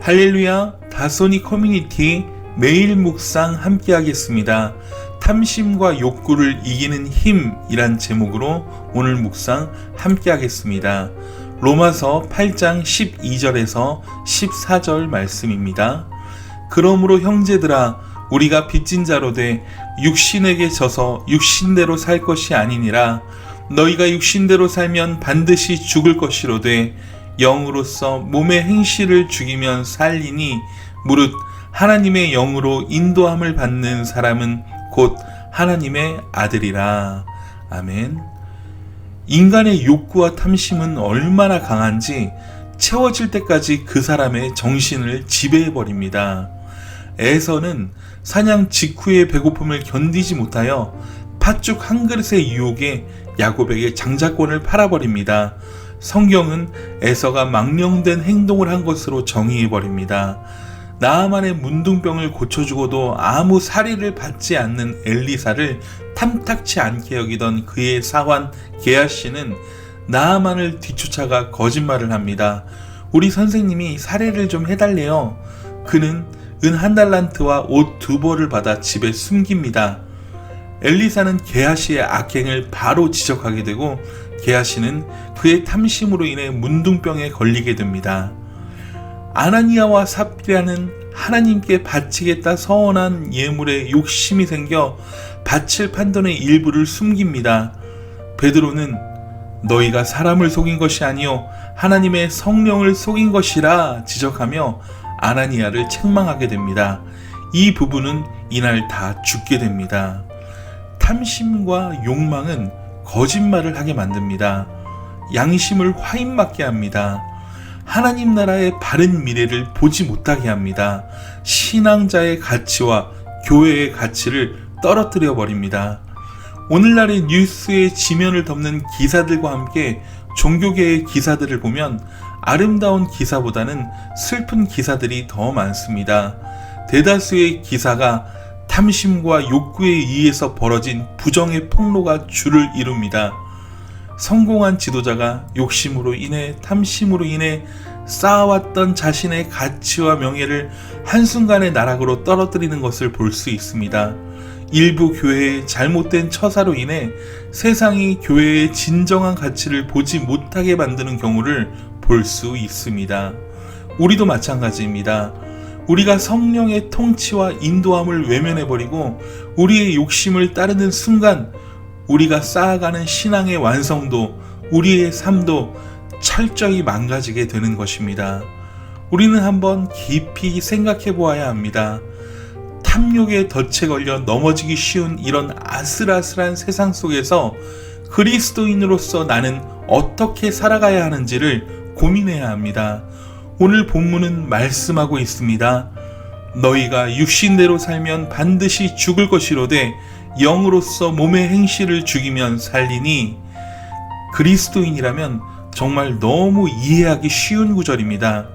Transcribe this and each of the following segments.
할렐루야, 다소니 커뮤니티 매일 묵상 함께 하겠습니다. 탐심과 욕구를 이기는 힘이란 제목으로 오늘 묵상 함께 하겠습니다. 로마서 8장 12절에서 14절 말씀입니다. 그러므로 형제들아, 우리가 빚진 자로 돼 육신에게 져서 육신대로 살 것이 아니니라. 너희가 육신대로 살면 반드시 죽을 것이로되 영으로서 몸의 행실을 죽이면 살리니 무릇 하나님의 영으로 인도함을 받는 사람은 곧 하나님의 아들이라. 아멘. 인간의 욕구와 탐심은 얼마나 강한지 채워질 때까지 그 사람의 정신을 지배해버립니다. 에서는 사냥 직후의 배고픔을 견디지 못하여 팥죽 한 그릇의 유혹에 야곱에게 장자권을 팔아버립니다. 성경은 에서가 망령된 행동을 한 것으로 정의해버립니다. 나아만의 문둥병을 고쳐주고도 아무 살이를 받지 않는 엘리사를 탐탁치 않게 여기던 그의 사환 게하시는 나아만을 뒤쫓아가 거짓말을 합니다. 우리 선생님이 살해를 좀 해달래요. 그는 은 1달란트와 옷 2벌을 받아 집에 숨깁니다. 엘리사는 게하시의 악행을 바로 지적하게 되고 게하시는 그의 탐심으로 인해 문둥병에 걸리게 됩니다. 아나니아와 삽비라는 하나님께 바치겠다 서원한 예물에 욕심이 생겨 바칠 판돈의 일부를 숨깁니다. 베드로는 너희가 사람을 속인 것이 아니요 하나님의 성령을 속인 것이라 지적하며 아나니아를 책망하게 됩니다. 이 부부는 이날 다 죽게 됩니다. 탐심과 욕망은 거짓말을 하게 만듭니다. 양심을 화인맞게 합니다. 하나님 나라의 바른 미래를 보지 못하게 합니다. 신앙자의 가치와 교회의 가치를 떨어뜨려 버립니다. 오늘날의 뉴스의 지면을 덮는 기사들과 함께 종교계의 기사들을 보면 아름다운 기사보다는 슬픈 기사들이 더 많습니다. 대다수의 기사가 탐심과 욕구에 의해서 벌어진 부정의 폭로가 주를 이룹니다. 성공한 지도자가 욕심으로 인해 탐심으로 인해 쌓아왔던 자신의 가치와 명예를 한순간에 나락으로 떨어뜨리는 것을 볼 수 있습니다. 일부 교회의 잘못된 처사로 인해 세상이 교회의 진정한 가치를 보지 못하게 만드는 경우를 볼 수 있습니다. 우리도 마찬가지입니다. 우리가 성령의 통치와 인도함을 외면해버리고 우리의 욕심을 따르는 순간 우리가 쌓아가는 신앙의 완성도, 우리의 삶도 철저히 망가지게 되는 것입니다. 우리는 한번 깊이 생각해 보아야 합니다. 탐욕에 덫에 걸려 넘어지기 쉬운 이런 아슬아슬한 세상 속에서 그리스도인으로서 나는 어떻게 살아가야 하는지를 고민해야 합니다. 오늘 본문은 말씀하고 있습니다. 너희가 육신대로 살면 반드시 죽을 것이로되 영으로서 몸의 행실을 죽이면 살리니. 그리스도인이라면 정말 너무 이해하기 쉬운 구절입니다.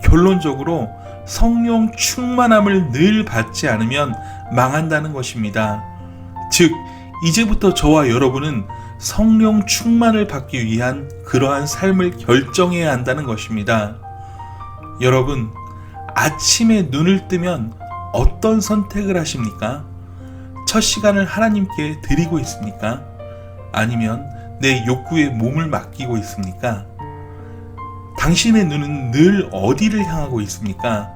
결론적으로 성령 충만함을 늘 받지 않으면 망한다는 것입니다. 즉, 이제부터 저와 여러분은 성령 충만을 받기 위한 그러한 삶을 결정해야 한다는 것입니다. 여러분, 아침에 눈을 뜨면 어떤 선택을 하십니까? 첫 시간을 하나님께 드리고 있습니까? 아니면 내 욕구에 몸을 맡기고 있습니까? 당신의 눈은 늘 어디를 향하고 있습니까?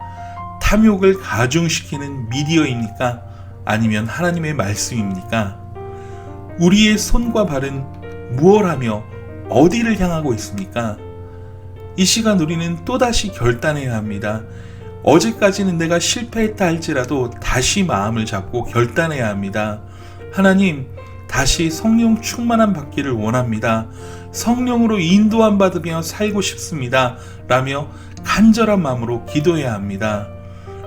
탐욕을 가중시키는 미디어입니까? 아니면 하나님의 말씀입니까? 우리의 손과 발은 무엇을 하며 어디를 향하고 있습니까? 이 시간 우리는 또다시 결단해야 합니다. 어제까지는 내가 실패했다 할지라도 다시 마음을 잡고 결단해야 합니다. 하나님, 다시 성령 충만함 받기를 원합니다. 성령으로 인도함 받으며 살고 싶습니다. 라며 간절한 마음으로 기도해야 합니다.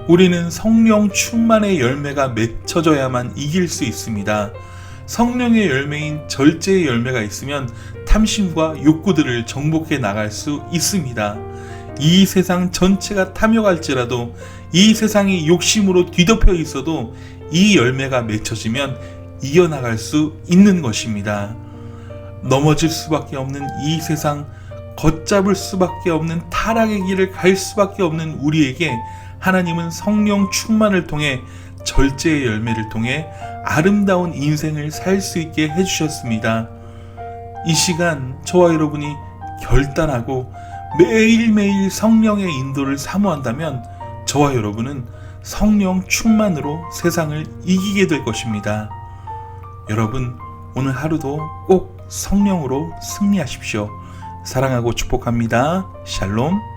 우리는 성령 충만의 열매가 맺혀져야만 이길 수 있습니다. 성령의 열매인 절제의 열매가 있으면 탐심과 욕구들을 정복해 나갈 수 있습니다. 이 세상 전체가 탐욕할지라도, 이 세상이 욕심으로 뒤덮여 있어도 이 열매가 맺혀지면 이어나갈 수 있는 것입니다. 넘어질 수밖에 없는 이 세상, 걷잡을 수밖에 없는 타락의 길을 갈 수밖에 없는 우리에게 하나님은 성령 충만을 통해 절제의 열매를 통해 아름다운 인생을 살 수 있게 해주셨습니다. 이 시간 저와 여러분이 결단하고 매일매일 성령의 인도를 사모한다면 저와 여러분은 성령 충만으로 세상을 이기게 될 것입니다. 여러분, 오늘 하루도 꼭 성령으로 승리하십시오. 사랑하고 축복합니다. 샬롬.